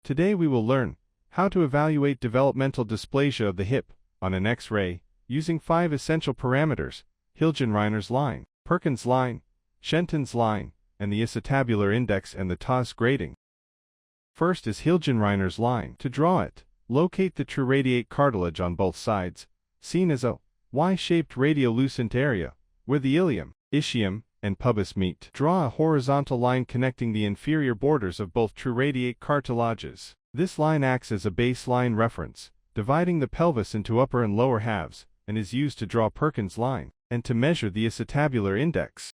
Today we will learn how to evaluate developmental dysplasia of the hip on an X-ray using 5 essential parameters: Hilgenreiner's line, Perkins line, Shenton line, and the Acetabular Index and the Tonnis grading. First is Hilgenreiner's line. To draw it, locate the triradiate cartilage on both sides, seen as a Y-shaped radiolucent area, where the ilium, ischium, and pubis meet. Draw a horizontal line connecting the inferior borders of both triradiate cartilages. This line acts as a baseline reference, dividing the pelvis into upper and lower halves, and is used to draw Perkins line, and to measure the acetabular index.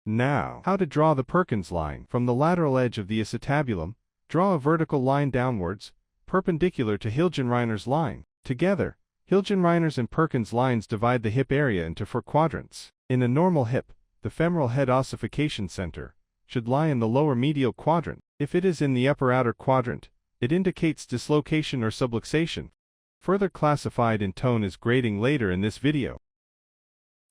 Now, how to draw the Perkins line. From the lateral edge of the acetabulum, draw a vertical line downwards, perpendicular to Hilgenreiner's line. Together, Hilgenreiner's and Perkins lines divide the hip area into 4 quadrants. In a normal hip, the femoral head ossification center should lie in the lower medial quadrant. If it is in the upper outer quadrant, it indicates dislocation or subluxation, further classified in Tonnis grading later in this video.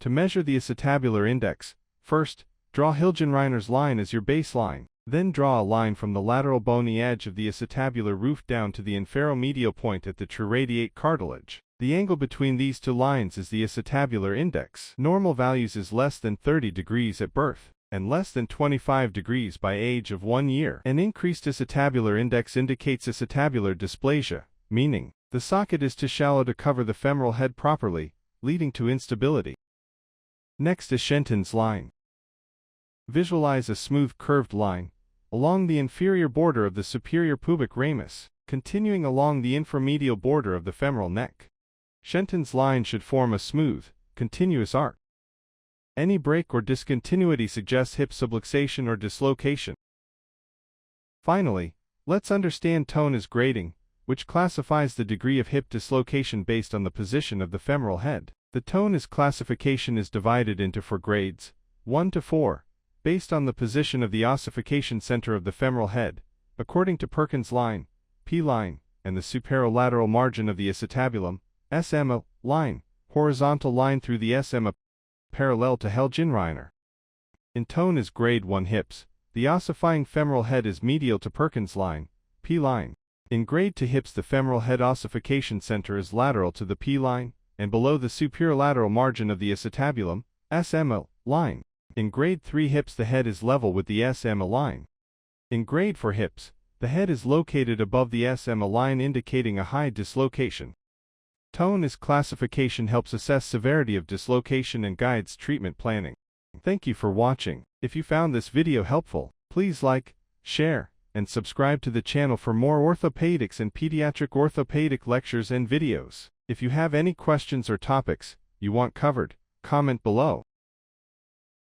To measure the acetabular index, first, draw Hilgenreiner's line as your baseline. Then draw a line from the lateral bony edge of the acetabular roof down to the inferomedial point at the triradiate cartilage. The angle between these 2 lines is the acetabular index. Normal values is less than 30 degrees at birth, and less than 25 degrees by age of 1 year. An increased acetabular index indicates acetabular dysplasia, meaning the socket is too shallow to cover the femoral head properly, leading to instability. Next is Shenton's line. Visualize a smooth curved line along the inferior border of the superior pubic ramus, continuing along the inframedial border of the femoral neck. Shenton's line should form a smooth, continuous arc. Any break or discontinuity suggests hip subluxation or dislocation. Finally, let's understand Tonnis grading, which classifies the degree of hip dislocation based on the position of the femoral head. The Tonnis classification is divided into 4 grades, 1 to 4, based on the position of the ossification center of the femoral head, according to Perkins line, P line, and the superolateral margin of the acetabulum, SMA line, horizontal line through the SMA, parallel to Hilgenreiner. In Tonnis grade 1 hips, the ossifying femoral head is medial to Perkins line, P line. In grade 2 hips, the femoral head ossification center is lateral to the P line, and below the superolateral margin of the acetabulum, SMA line. In grade 3 hips, the head is level with the SMA line. In grade 4 hips, the head is located above the SMA line, indicating a high dislocation. Tonnis classification helps assess severity of dislocation and guides treatment planning. Thank you for watching. If you found this video helpful, please like, share, and subscribe to the channel for more orthopedics and pediatric orthopedic lectures and videos. If you have any questions or topics you want covered, comment below.